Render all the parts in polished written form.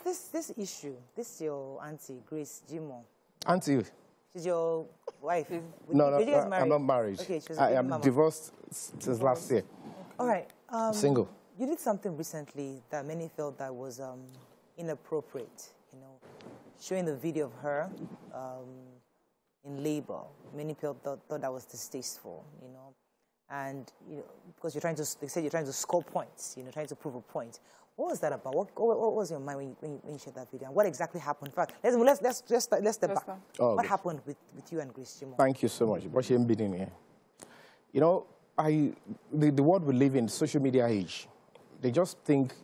This issue, this is your auntie, Grace Jimo. Auntie? She's your wife. No, I'm not married. Okay, I am divorced since last year. All right. Single. You did something recently that many felt that was inappropriate, you know, showing the video of her in labor. Many people thought that was distasteful, you know, and you know, because they said you're trying to score points, you know, trying to prove a point. What was that about? What was your mind when you shared that video? And what exactly happened? In fact, let's step back. Oh, what happened with you and Grace Jimo? Thank you so much. What's your bidding here? You know, the world we live in, social media age, they just think,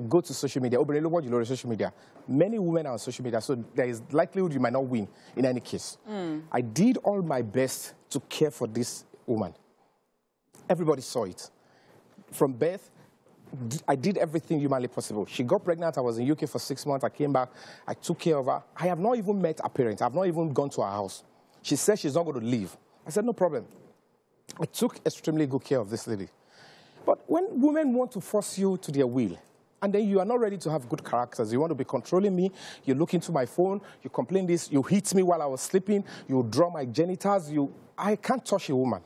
go to social media. Open what you know social media. Many women are on social media, so there is likelihood you might not win in any case. I did all my best to care for this woman. Everybody saw it. From birth, I did everything humanly possible. She got pregnant. I was in UK for 6 months. I came back. I took care of her. I have not even met her parents. I have not even gone to her house. She said she's not going to leave. I said, no problem. I took extremely good care of this lady. But when women want to force you to their will, and then you are not ready to have good characters, you want to be controlling me, you look into my phone, you complain this, you hit me while I was sleeping, you draw my genitals, I can't touch a woman.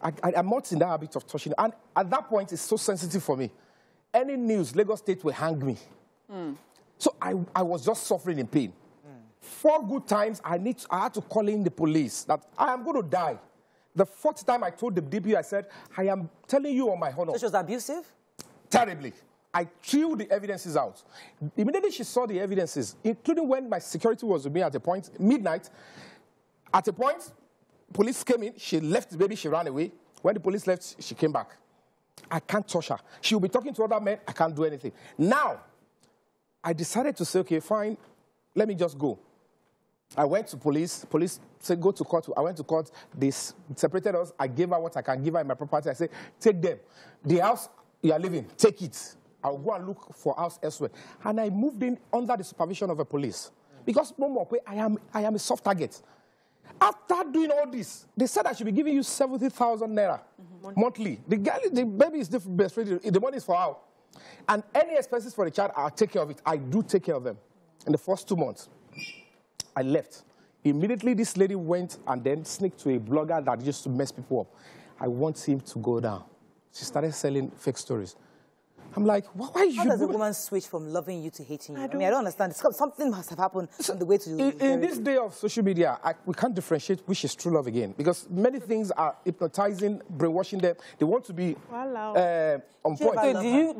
I'm not in that habit of touching. And at that point, it's so sensitive for me. Any news, Lagos State will hang me. So I was just suffering in pain. 4 good times, I had to call in the police that I am going to die. The 4th time I told the DP, I said, I am telling you on my honor. So she was abusive? Terribly. I threw the evidences out. Immediately she saw the evidences, including when my security was with me at a point, midnight. At a point, police came in, she left the baby, she ran away. When the police left, she came back. I can't touch her. She will be talking to other men, I can't do anything. Now, I decided to say, okay, fine, let me just go. I went to police. Police said, go to court. I went to court. They separated us. I gave her what I can give her in my property. I said, take them. The house you are living, take it. I'll go and look for a house elsewhere. And I moved in under the supervision of the police. Because, I am a soft target. After doing all this, they said I should be giving you 70,000 naira monthly. The baby is breastfeeding. The money is for her. And any expenses for the child, I'll take care of it. I do take care of them. In the first 2 months, I left. Immediately, this lady went and then sneaked to a blogger that used to mess people up. I want him to go down. She started selling fake stories. I'm like, why you? How does a woman switch from loving you to hating you? I mean, I don't understand. Something must have happened on the way to... In this day of social media, we can't differentiate which is true love again. Because many things are hypnotizing, brainwashing them. They want to be on point. So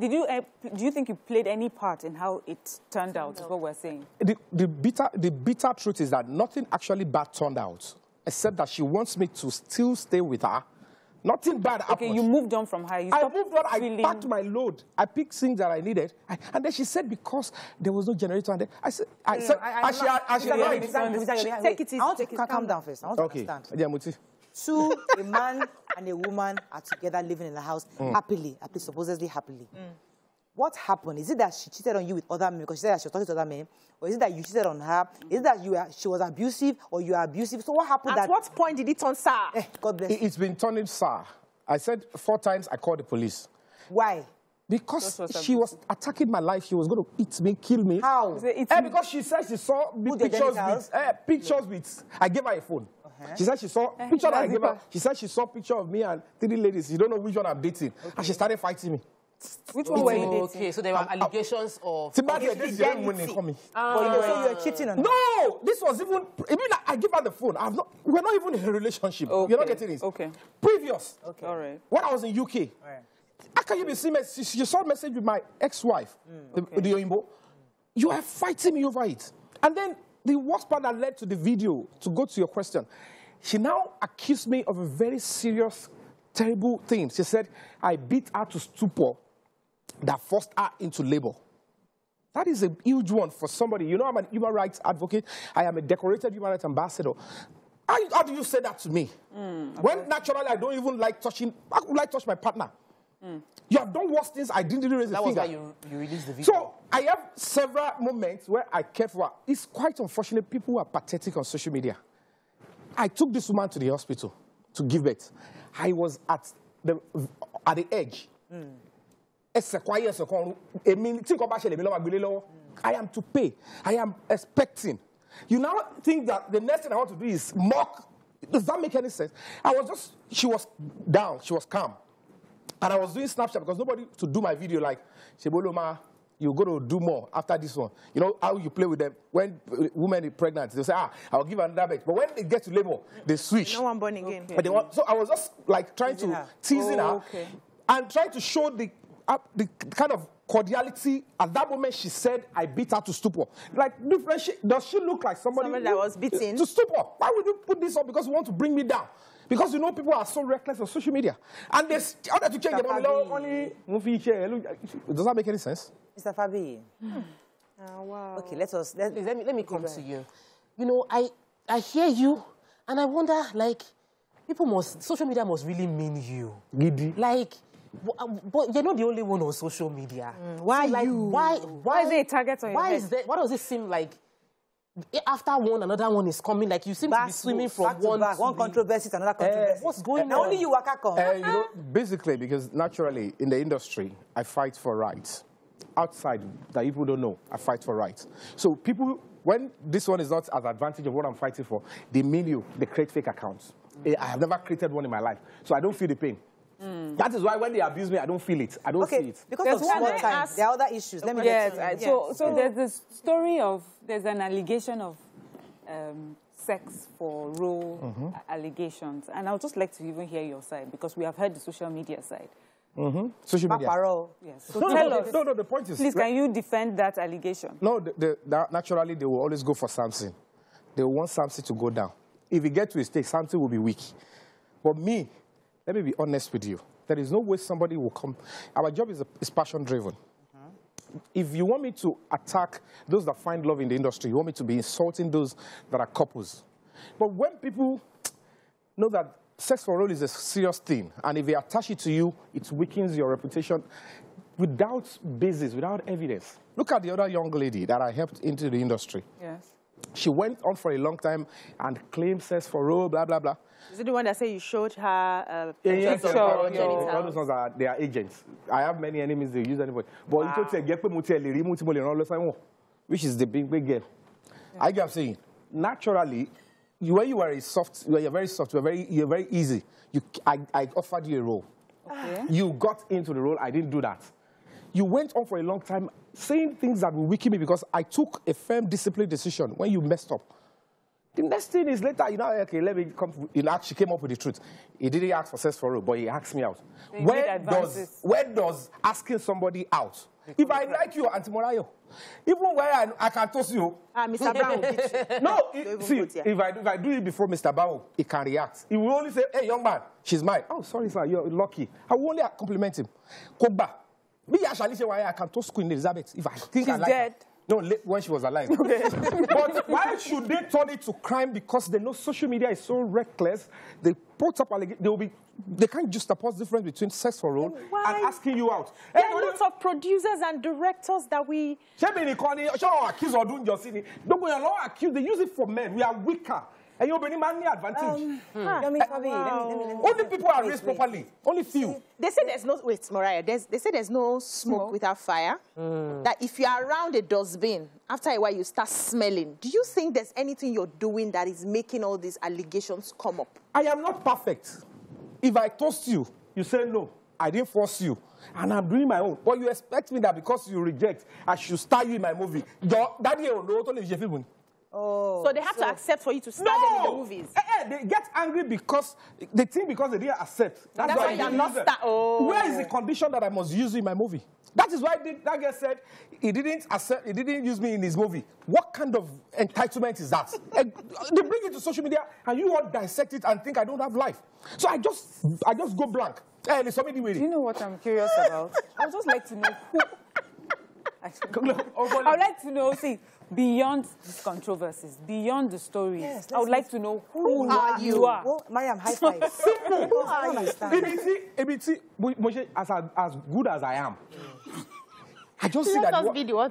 do you think you played any part in how it turned out, is what we're saying? The bitter truth is that nothing actually bad turned out, except that she wants me to still stay with her. Nothing bad happened. Okay, you moved on from her. I moved on. I packed my load. I picked things that I needed. And then she said because there was no generator. And then I said, take it easy. I want to calm down first. I want to understand. Two, a man and a woman are together living in the house happily, at least supposedly happily. What happened? Is it that she cheated on you with other men because she said that she was talking to other men? Or is it that you cheated on her? Is it that she was abusive or you are abusive? So what happened? At what point did it turn sour? God bless you. It's been turning sour. I said 4 times I called the police. Why? Because she was attacking my life. She was going to eat me, kill me. How? Because she said she saw pictures with... I gave her a phone. She said she saw picture I gave her. She said she saw a picture of me and 3 ladies. You don't know which one I'm dating. And she started fighting me. Which one were you dating? Okay, so there were allegations of... So you were cheating on her? No! This was even... I give her the phone. We're not even in a relationship. Okay. You're not getting it. Okay. Previous. Okay. All right. When I was in UK. How can you be seeing message? You saw a message with my ex-wife, the Oyimbo. You are fighting me over it. And then the worst part that led to the video, to go to your question, she now accused me of a very serious, terrible thing. She said, I beat her to stupor that forced her into labor. That is a huge one for somebody. You know, I'm a human rights advocate. I am a decorated human rights ambassador. How do you say that to me? When naturally I don't even like touching, I would like to touch my partner. You have done worse things. I didn't raise a finger. That was why you released the video. So I have several moments where I care for her. It's quite unfortunate people who are pathetic on social media. I took this woman to the hospital to give birth. I was at the edge. I am to pay. I am expecting. You now think that the next thing I want to do is mock. Does that make any sense? She was down, she was calm. And I was doing Snapchat because nobody to do my video like, Sheboloma, you're going to do more after this one. You know how you play with them. When women are pregnant, they say, I'll give another baby. But when they get to labor, they switch. No one born again. Okay. So I was just like trying to teasing her and trying to show the kind of cordiality. At that moment, she said, I beat her to stupor. Like, does she look like somebody that was beaten? To stupor. Why would you put this up? Because you want to bring me down. Because you know people are so reckless on social media. And they order to change the money. Does that make any sense? Mr. Fabiyi. Oh, wow. Okay, let me come to you. You know, I hear you, and I wonder, like, social media must really mean you. Giddy. Like, but you're not the only one on social media. Why so, like, you? Why is there a target on your head? Why does it seem like after one, another one is coming? Like you seem to be swimming from one controversy to another controversy. What's going on? Now only you waka come. You know, basically, because naturally in the industry, I fight for rights. Outside, that people don't know, I fight for rights. So people, when this one is not as advantage of what I'm fighting for, they mean you, they create fake accounts. I have never created one in my life, so I don't feel the pain. That is why when they abuse me, I don't feel it. I don't see it. Because of small time, there are other issues. Let me So there's this story of, there's an allegation of sex for role allegations. And I would just like to even hear your side, because we have heard the social media side. Social media. Yes. So tell us. No, the point is... Please, can you defend that allegation? No, naturally, they will always go for Samson. They want Samson to go down. If he gets to his stage, Samson will be weak. But me, let me be honest with you. There is no way somebody will come. Our job is passion-driven. If you want me to attack those that find love in the industry, you want me to be insulting those that are couples. But when people know that sex for role is a serious thing, and if they attach it to you, it weakens your reputation without basis, without evidence. Look at the other young lady that I helped into the industry. Yes. She went on for a long time and claimed sex for role, blah, blah, blah. Is it the one that said you showed her all those ones are, they are agents. I have many enemies, they use anybody. But which is the big girl. I get saying, naturally, when you are you're very soft, you're very easy. I offered you a role. Okay. You got into the role, I didn't do that. You went on for a long time saying things that will weaken me because I took a firm, disciplined decision when you messed up. The next thing is later, you know, okay, let me come. She came up with the truth. He didn't ask for sex for role, but he asked me out. Where does asking somebody out? If I like you, Auntie Morayo, even where I can toss you. Mr. Brown. No, see, if I do it before Mr. Brown, he can react. He will only say, hey, young man, she's mine. Oh, sorry, sir, you're lucky. I will only compliment him. Koba. Me, I can toss Queen Elizabeth if I think I like dead. her. No, when she was alive. Okay. But why should they turn it to crime? Because they know social media is so reckless. They put up allegations. They can't just suppose the difference between sex for role and asking you out. There are lots of producers and directors that we... Don't accuse. They use it for men. We are weaker. And you're bringing money advantage. Only people are raised properly. Only few. They say there's no... Wait, Mariah. They say there's no smoke without fire. That if you're around a dustbin, after a while you start smelling. Do you think there's anything you're doing that is making all these allegations come up? I am not perfect. If I toast you, you say no. I didn't force you. And I'm doing my own. But you expect me that because you reject, I should star you in my movie. So they have to accept for you to star them in the movies? They get angry because they think because they didn't accept. That's why you're not star. Where is the condition that I must use you in my movie? That is why that guy said he didn't accept, he didn't use me in his movie. What kind of entitlement is that? They bring it to social media and you all dissect it and think I don't have life. So I just go blank. Do you know what I'm curious about? I would just like to know who... I would like to know, see, beyond these controversies, beyond the stories, I would like to know who you are. Well, Mariam, high five. Who are you? As good as I am, I just see that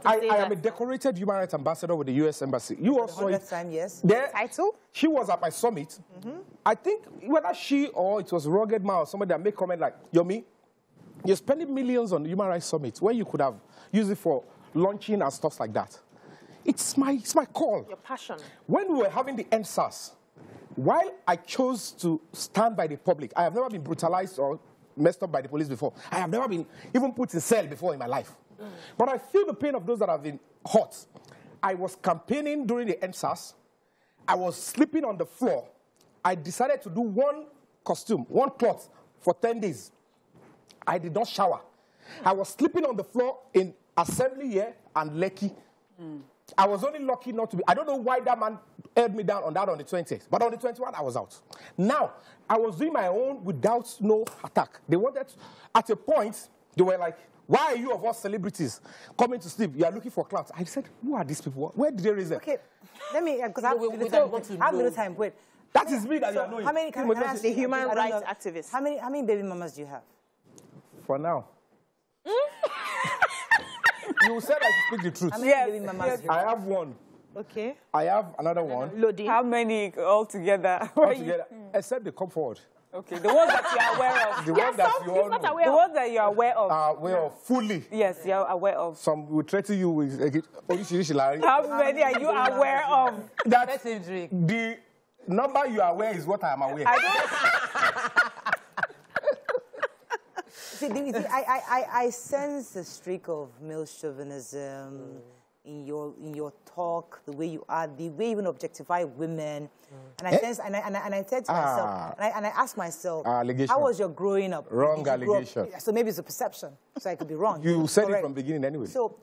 I am a decorated human rights ambassador with the U.S. Embassy. You also... 100th time, yes. Title? She was at my summit. I think whether she or it was Rugged Man or somebody that made comment like, Yomi, You're spending millions on the Human Rights Summit when you could have used it for launching and stuff like that. It's my call. Your passion. When we were having the NSAS, while I chose to stand by the public, I have never been brutalized or messed up by the police before. I have never been even put in cell before in my life. But I feel the pain of those that have been hurt. I was campaigning during the NSAS. I was sleeping on the floor. I decided to do one costume, one cloth for 10 days. I did not shower. I was sleeping on the floor in Assembly here and Lekki. I was only lucky not to be. I don't know why that man held me down on that on the 20th. But on the 21st, I was out. Now, I was doing my own without no attack. They wanted, at a point, they were like, why are you of all celebrities coming to sleep? You are looking for clouds. I said, who are these people? Where did they raise them? Okay, let me, because I have little time. Wait. That is me that you are knowing. How many, can I ask The you, human I don't rights know, activist. How many baby mamas do you have? For now. You said I should speak the truth. How many baby mamas do you I have? have one. Okay. I have another one. Loading. How many altogether? Altogether, except they come forward. Okay, the ones that you are aware of. The one that you all know. The ones that you are aware of. Aware of fully. Yes, you are aware of. Some will threaten you with How many are you aware of? that the number you are aware is what I am aware. See, I sense a streak of male chauvinism in your talk, the way you are, the way you even objectify women, and I sense, and I said to myself, and I asked myself, how was your growing up? Wrong allegation. So maybe it's a perception, so I could be wrong. You said it from the beginning anyway. So,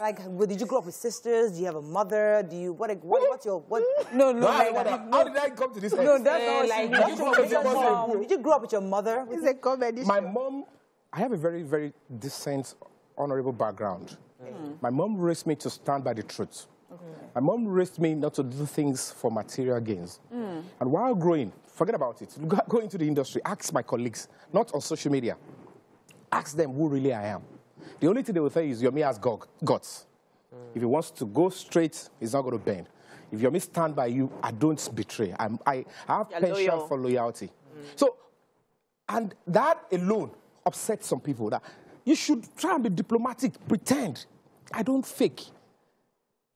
like, did you grow up with sisters? Do you have a mother? Do you what's your what? No. How did I come to this? No, that's not Did you grow up with your mother? It's a comedy. My mom, I have a very, very decent, honorable background. My mom raised me to stand by the truth. My mom raised me not to do things for material gains. And while growing, forget about it. Go into the industry, ask my colleagues, not on social media. Ask them who really I am. The only thing they will tell you is Yomi has guts. If he wants to go straight, he's not going to bend. If Yomi stand by you, I don't betray. I have penchant for loyalty. So, and that alone upsets some people. That you should try and be diplomatic, pretend. I don't fake.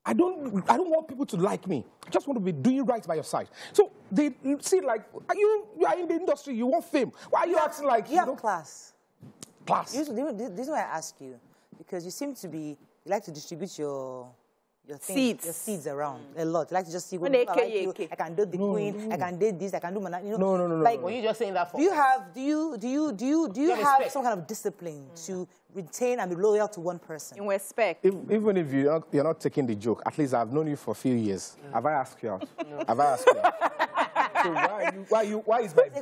I don't want people to like me. I just want to be doing right by your side. So they see like, you are in the industry, you want fame. Why are you acting like, you have class? Class. This is why I ask you, because you seem to be, you like to distribute your seeds around a lot. You like to just see what I can do the queen, I can do this, I can do my, you know. No. Like, Were you just saying that for? Do you have some kind of discipline to retain and be loyal to one person? In respect. Even if you're not taking the joke, at least I've known you for a few years. Have I asked you out? No. Have I asked you out? So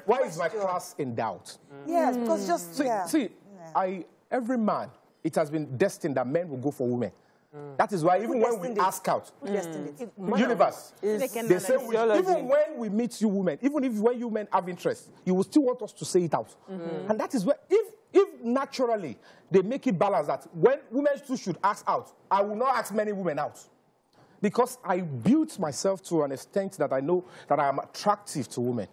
why is my class in doubt? Yes, because just every man, it has been destined that men will go for women. That is why even when we ask out, universe, they say even when we meet you women, even if when you men have interest, you will still want us to say it out. And that is where, if naturally they make it balanced that when women too should ask out, I will not ask many women out. Because I built myself to an extent that I know that I am attractive to women.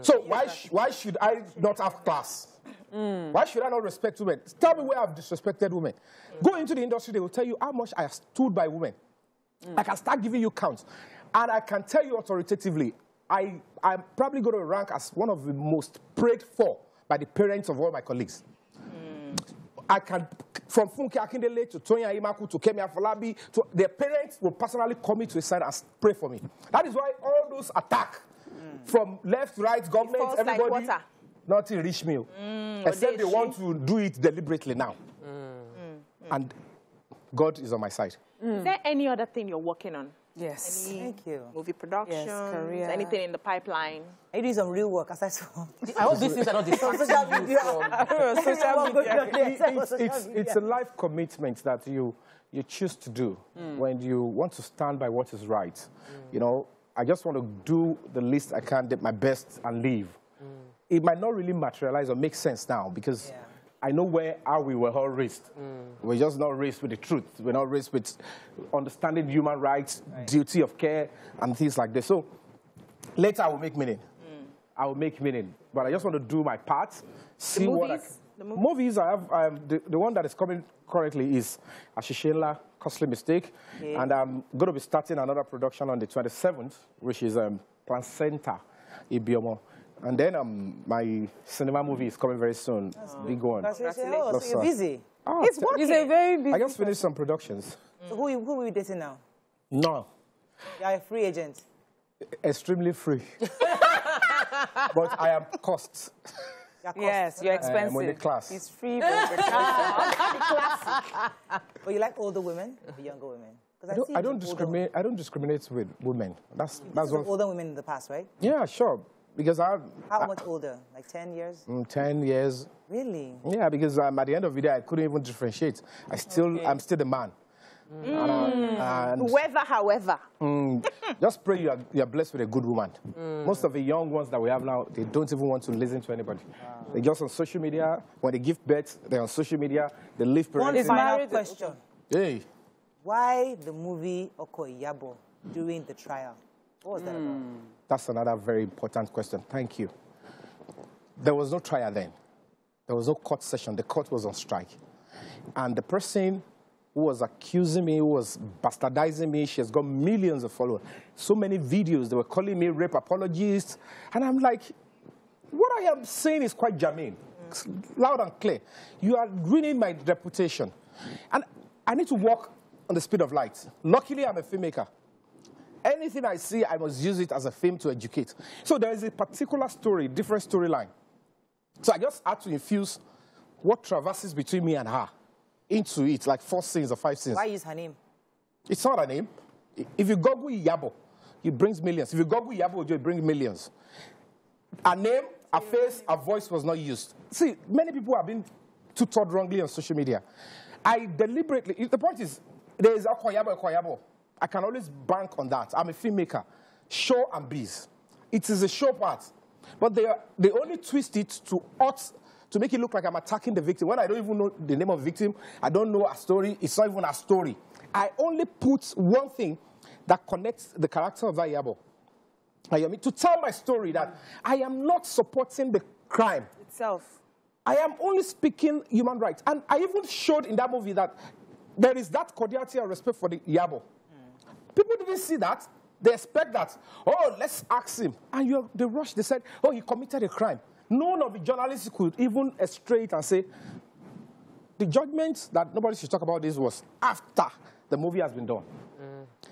So why should I not have class? Why should I not respect women? Tell me where I've disrespected women. Go into the industry, they will tell you how much I have stood by women. I can start giving you counts. And I can tell you authoritatively, I'm probably going to rank as one of the most prayed for by the parents of all my colleagues. I can, from Funke Akindele to Tonya Imaku to Kemi Afolabi, their parents will personally come into a side and pray for me. That is why all those attacks from left, right, government, everybody, like nothing reach me. Except they want to do it deliberately now. And God is on my side. Is there any other thing you're working on? Yes. Thank you. Movie production, yes, career. anything in the pipeline? I do some real work, aside from... I hope these things are not distracting you from... It's a life commitment that you choose to do when you want to stand by what is right. You know, I just want to do the least I can, do my best, and leave. It might not really materialize or make sense now because I know how we were all raised. We're just not raised with the truth. We're not raised with understanding human rights, duty of care, and things like this. So later I will make meaning. I will make meaning. But I just want to do my part, see what I can. Movies, I have the one that is coming currently is Ashishela, Costly Mistake. Okay. And I'm going to be starting another production on the 27th, which is Placenta, Ibiomo. And then my cinema movie is coming very soon. Big one. So you're busy. Oh, it's a very busy. I just finished some productions. So who are you dating now? No. You're a free agent. Extremely free. But I am cost. Yes, you're expensive. I'm on the class. It's free, but you're expensive. But you like older women or younger women? I don't discriminate. I don't discriminate with women. That's what. Older women in the past, right? Yeah, sure. Because How much older? Like 10 years? 10 years. Really? Yeah, because at the end of the day, I couldn't even differentiate. I'm still the man. Whoever, however. Just pray you are blessed with a good woman. Most of the young ones that we have now, they don't even want to listen to anybody. They're just on social media. When they give birth, they're on social media. They live parenting. One final question. Hey. Why the movie Okoyabo during the trial? What was that about? That's another very important question. Thank you. There was no trial then. There was no court session. The court was on strike. And the person who was accusing me, who was bastardizing me, she has got millions of followers. So many videos, they were calling me rape apologist. And I'm like, what I am saying is quite germane. It's loud and clear. You are ruining my reputation. And I need to walk on the speed of light. Luckily, I'm a filmmaker. Anything I see, I must use it as a film to educate. So there is a particular story, different storyline. So I just had to infuse what traverses between me and her into it, like 4 scenes or 5 scenes. Why use her name? It's not her name. If you Google Yabo, it brings millions. If you Google Yabo, it brings millions. Her name, her face, her voice was not used. See, many people have been tutored wrongly on social media. I deliberately, the point is, there is Okoyabo. I can always bank on that. I'm a filmmaker. Show and bees. It is a show part. But they only twist it to make it look like I'm attacking the victim. When I don't even know the name of the victim, I don't know a story, it's not even a story. I only put one thing that connects the character of that Yabo. To tell my story that I am not supporting the crime Itself. I am only speaking human rights. And I even showed in that movie that there is that cordiality and respect for the Yabo. People didn't see that. They expect that, oh, let's ask him. And they rushed, they said, oh, he committed a crime. None of the journalists could even estray it and say, the judgment that nobody should talk about this was after the movie has been done.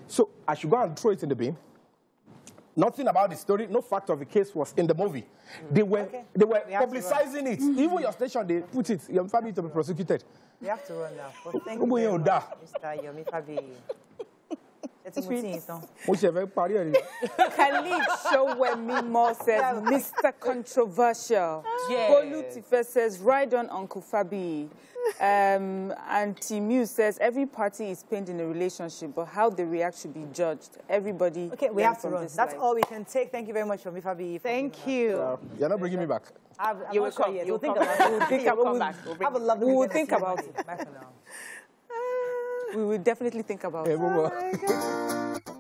So I should go and throw it in the bin. Nothing about the story, no fact of the case was in the movie. They were publicizing it. Even your station, they put it, Yomi Fabiyi to be prosecuted. We have to run now. But thank you very much, Mr. Yomi Fabiyi. Khalid Showemimo says, Mr. Controversial. Yes. Bolutife says, ride on Uncle Fabiyi. And Timu says, every party is pained in a relationship, but how they react should be judged. Everybody. Okay, we have to run. That's all we can take. Thank you very much, Yomi Fabiyi. Thank you. You're not bringing me back. You will come. We'll think about it. Have a lovely weekend. We'll think about it. Bye for now. We will definitely think about it. Hey,